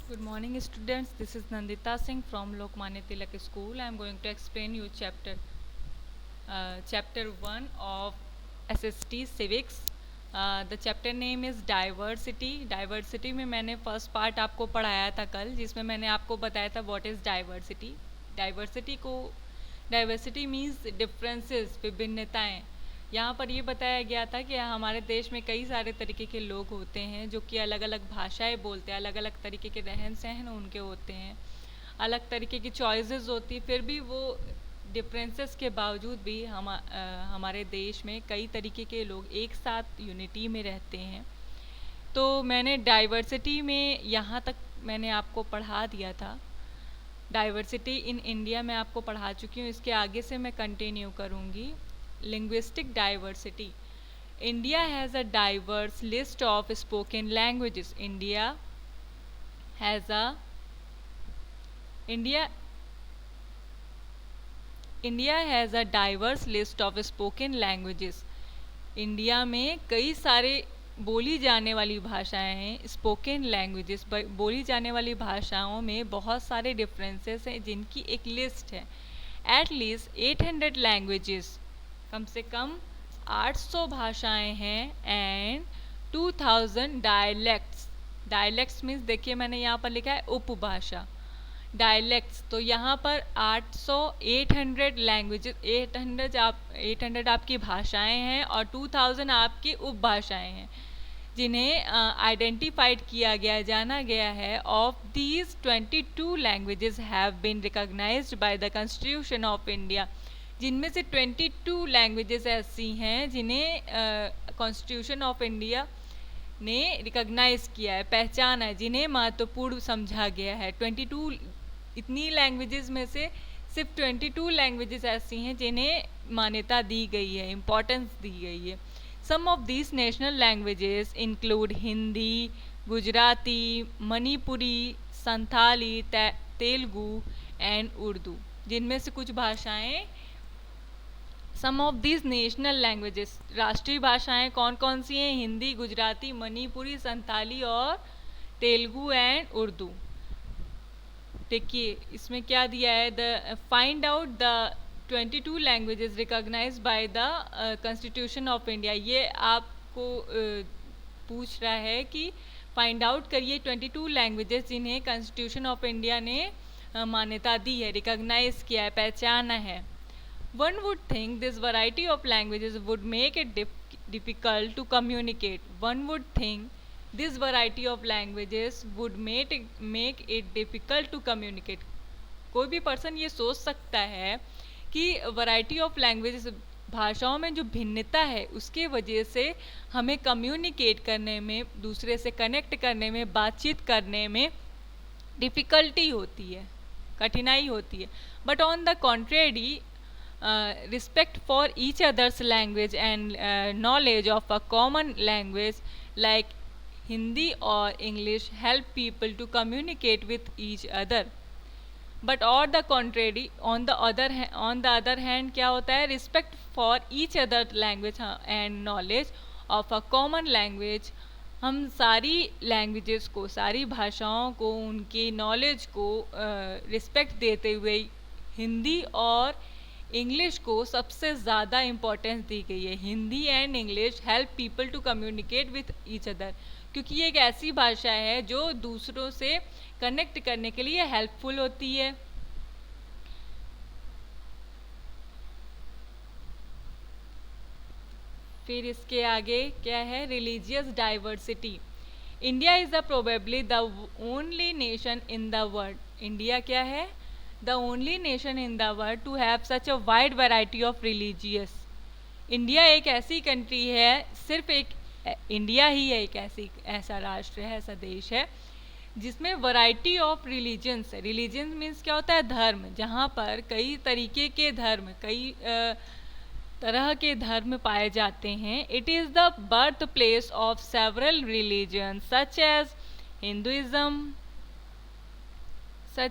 Good morning, students. This is Nandita Singh from Lokmanya Tilak School. I am going to explain you chapter 1 of SST Civics. The chapter name is Diversity. Diversity में मैंने first part आपको पढ़ाया था कल, जिसमें मैंने आपको बताया था what is diversity. Diversity means differences, विभिन्नताएं. यहाँ पर ये बताया गया था कि हमारे देश में कई सारे तरीके के लोग होते हैं जो कि अलग अलग भाषाएं बोलते हैं, अलग अलग तरीके के रहन सहन उनके होते हैं, अलग तरीके की चॉइसेस होती, फिर भी वो डिफरेंसेस के बावजूद भी हमारे देश में कई तरीके के लोग एक साथ यूनिटी में रहते हैं. तो मैंने डाइवर्सिटी में यहाँ तक मैंने आपको पढ़ा दिया था. डाइवर्सिटी इन इंडिया में आपको पढ़ा चुकी हूँ. इसके आगे से मैं कंटिन्यू करूँगी. Linguistic diversity. India has a diverse list of spoken languages. Has a India India has a diverse list of spoken languages. India में कई सारे बोली जाने वाली भाषाएं हैं. स्पोकन लैंग्वेजेस, बोली जाने वाली भाषाओं में बहुत सारे डिफरेंसेस हैं जिनकी एक लिस्ट है. एट लीस्ट 800 लैंग्वेजेस, कम से कम 800 भाषाएं हैं. And 2000 dialects. डायलेक्ट्स मीन्स देखिए मैंने यहाँ पर लिखा है उपभाषा. डायलेक्ट्स तो यहाँ पर 800 लैंग्वेजेस, 800 आपकी भाषाएं हैं और 2000 आपकी उपभाषाएं हैं जिन्हें आइडेंटिफाइड किया गया, जाना गया है. Of these 22 languages have been recognised by the constitution of India. जिनमें से 22 लैंग्वेजेस ऐसी हैं जिन्हें कॉन्स्टिट्यूशन ऑफ इंडिया ने रिकॉग्नाइज किया है, पहचाना है, जिन्हें महत्वपूर्ण समझा गया है. 22 इतनी लैंग्वेजेस में से सिर्फ 22 लैंग्वेजेस ऐसी हैं जिन्हें मान्यता दी गई है, इम्पोर्टेंस दी गई है. Some of these national languages include Hindi, Gujarati, Manipuri, Santali, Telugu and Urdu. जिनमें से कुछ भाषाएं, some of these national languages, राष्ट्रीय भाषाएं कौन कौन सी हैं? हिंदी, गुजराती, मणिपुरी, संथाली और तेलुगु एंड उर्दू. देखिए इसमें क्या दिया है. The find out the 22 languages recognised by the constitution of India. ये आपको पूछ रहा है कि फाइंड आउट करिए 22 लैंग्वेजेस जिन्हें कॉन्स्टिट्यूशन ऑफ इंडिया ने मान्यता दी है, रिकॉग्नाइज किया है, पहचाना है. One would think this variety of languages would make it difficult to communicate. One would think this variety of languages would make it difficult to communicate. कोई भी पर्सन ये सोच सकता है कि वैरायटी ऑफ लैंग्वेजेस, भाषाओं में जो भिन्नता है उसके वजह से हमें कम्युनिकेट करने में, दूसरे से कनेक्ट करने में, बातचीत करने में डिफ़िकल्टी होती है, कठिनाई होती है. But on the contrary, respect for each other's language and knowledge of a common language like Hindi or English help people to communicate with each other. But on the contrary, on the other hand क्या होता है? Respect for each other language and knowledge of a common language. हम सारी languages को, सारी भाषाओं को, उनकी नॉलेज को रिस्पेक्ट देते हुए हिंदी और इंग्लिश को सबसे ज़्यादा इम्पोर्टेंस दी गई है. Hindi and English help people to communicate with each other, क्योंकि ये एक ऐसी भाषा है जो दूसरों से कनेक्ट करने के लिए हेल्पफुल होती है. फिर इसके आगे क्या है? Religious diversity. India is the probably the only nation in the world. India क्या है? The only nation in the world to have such a wide variety of religious. India एक ऐसी कंट्री है, सिर्फ एक इंडिया ही है, एक ऐसा राष्ट्र है, ऐसा देश है जिसमें वैरायटी ऑफ रिलीजन्स है. रिलीजन मीन्स क्या होता है? धर्म. जहाँ पर कई तरीके के धर्म, कई तरह के धर्म पाए जाते हैं. It is the birth place of several religion such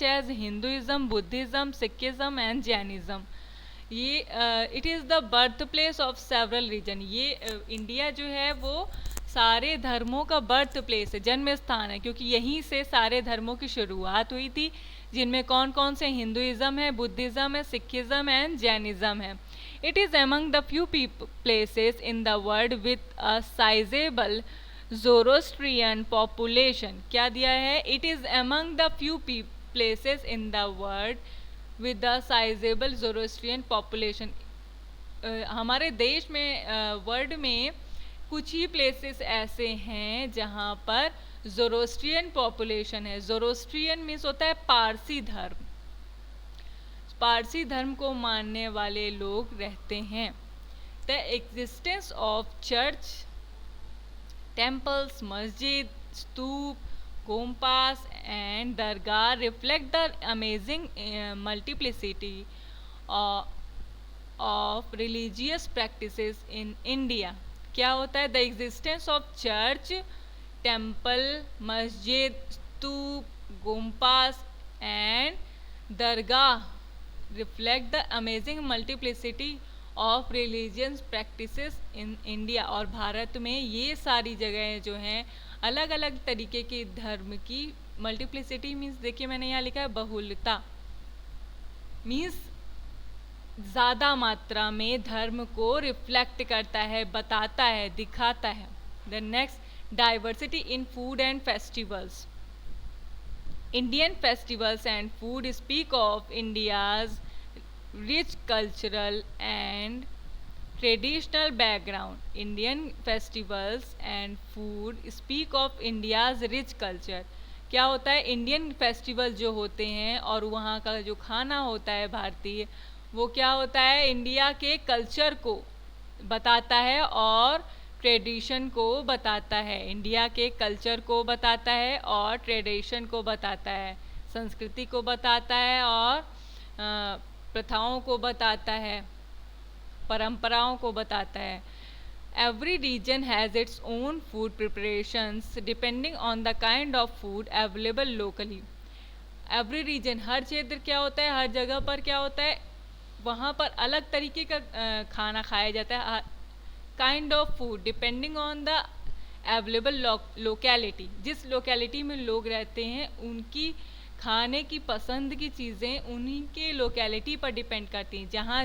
as Hinduism, Buddhism, Sikhism and Jainism. ये it is the birth place of several region. ये इंडिया जो है वो सारे धर्मों का बर्थ प्लेस है, जन्म स्थान है, क्योंकि यहीं से सारे धर्मों की शुरुआत हुई थी, जिनमें कौन कौन से हिंदुइज्म है, बुद्धिज्म है, सिखिज्म एंड जैनिज्म है। It is among the few places in the world with a sizable Zoroastrian population। क्या दिया है? It is among the few places in the world with a sizable Zoroastrian population। हमारे देश में, world में कुछ ही places ऐसे हैं जहाँ पर ज़ोरोस्ट्रियन पॉपुलेशन है। ज़ोरोस्ट्रियन मीन्स होता है पारसी धर्म, पारसी धर्म को मानने वाले लोग रहते हैं। The existence of church, temples, masjid, stupa, gompas and dargah reflect the amazing multiplicity of religious practices in India. क्या होता है? The existence of church, temple, masjid, stupa, gompas and dargah reflect the amazing multiplicity of religious practices in India. और भारत में ये सारी जगहें जो हैं अलग अलग तरीके के धर्म की मल्टीप्लिसिटी मीन्स, देखिए मैंने यहाँ लिखा है बहुलता, मीन्स ज़्यादा मात्रा में धर्म को रिफ्लेक्ट करता है, बताता है, दिखाता है। The next, diversity in food and festivals. Indian festivals and food speak of India's rich cultural and traditional background। Indian festivals and food speak of India's rich culture। क्या होता है? इंडियन फेस्टिवल जो होते हैं और वहाँ का जो खाना होता है भारतीय, वो क्या होता है? इंडिया के कल्चर को बताता है और ट्रेडिशन को बताता है। इंडिया के कल्चर को बताता है और ट्रेडिशन को बताता है, संस्कृति को बताता है और प्रथाओं को बताता है, परंपराओं को बताता है। Every region has its own food preparations depending on the kind of food available locally. Every region, हर क्षेत्र क्या होता है, हर जगह पर क्या होता है, वहाँ पर अलग तरीके का खाना खाया जाता है। Kind of food depending on the available locality, जिस लोकेलिटी में लोग रहते हैं उनकी खाने की पसंद की चीज़ें उन्हीं के लोकेलिटी पर डिपेंड करती हैं। जहाँ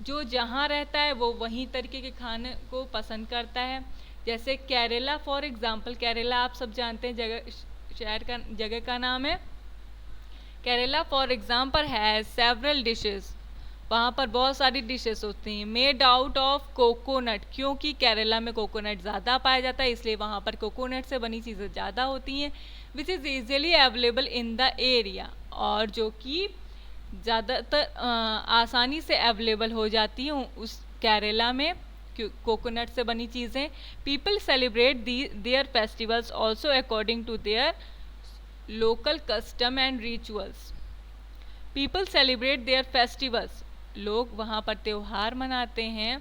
जो जहाँ रहता है वो वहीं तरीके के खाने को पसंद करता है। जैसे केरला फॉर एग्जांपल, केरला आप सब जानते हैं, जगह का नाम है Kerala. For example has several dishes, वहाँ पर बहुत सारी डिशेस होती हैं मेड आउट ऑफ कोकोनट, क्योंकि केरला में कोकोनट ज़्यादा पाया जाता है इसलिए वहाँ पर कोकोनट से बनी चीज़ें ज़्यादा होती हैं। Which is easily available in the area, और जो कि ज़्यादातर आसानी से अवेलेबल हो जाती हैं उस केरला में कोकोनट से बनी चीज़ें। People celebrate their festivals also according to their local custom and rituals. People celebrate their festivals, लोग वहाँ पर त्यौहार मनाते हैं।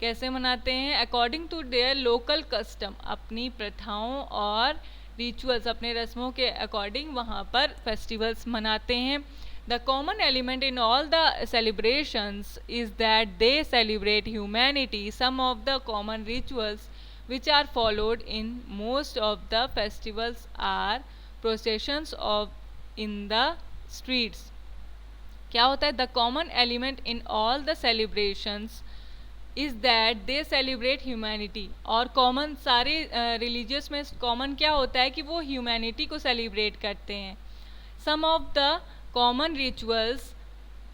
कैसे मनाते हैं? According to their local custom, अपनी प्रथाओं और रिचुअल्स, अपने रस्मों के अकॉर्डिंग वहाँ पर फेस्टिवल्स मनाते हैं। The common element in all the celebrations is that they celebrate humanity. Some of the common rituals which are followed in most of the festivals are processions of in the streets. क्या होता है? The common element in all the celebrations is that they celebrate humanity. और common सारे religious में common क्या होता है कि वो ह्यूमैनिटी को सेलिब्रेट करते हैं। Some of the common rituals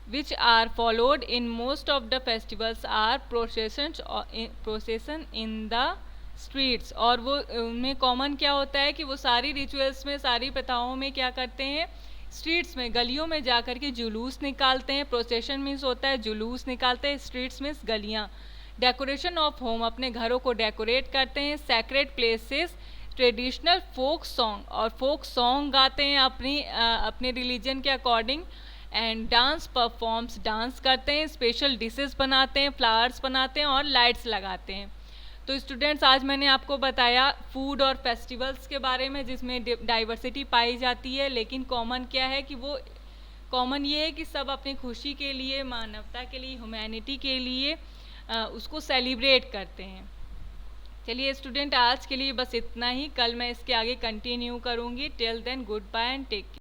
which are followed in most of the festivals are procession in the streets. और वो उनमें कॉमन क्या होता है कि वो सारी रिचुअल्स में, सारी प्रथाओं में क्या करते हैं? स्ट्रीट्स में, गलियों में जा कर के जुलूस निकालते हैं। प्रोसेशन मीन्स होता है जुलूस निकालते हैं, स्ट्रीट्स मीन्स गलियाँ। डेकोरेशन ऑफ होम, अपने घरों को डेकोरेट करते हैं। Sacred places, traditional folk song, और फोक सॉन्ग गाते हैं अपने रिलीजन के according. And dance performs, dance करते हैं। स्पेशल डिशेस बनाते हैं, फ्लावर्स बनाते हैं और लाइट्स लगाते हैं। तो स्टूडेंट्स, आज मैंने आपको बताया फूड और फेस्टिवल्स के बारे में, जिसमें डाइवर्सिटी पाई जाती है, लेकिन कॉमन क्या है कि वो कॉमन ये है कि सब अपनी खुशी के लिए, मानवता के लिए, ह्यूमैनिटी के लिए उसको सेलिब्रेट करते हैं। चलिए स्टूडेंट, आज के लिए बस इतना ही। कल मैं इसके आगे कंटिन्यू करूँगी। Till then goodbye and take care.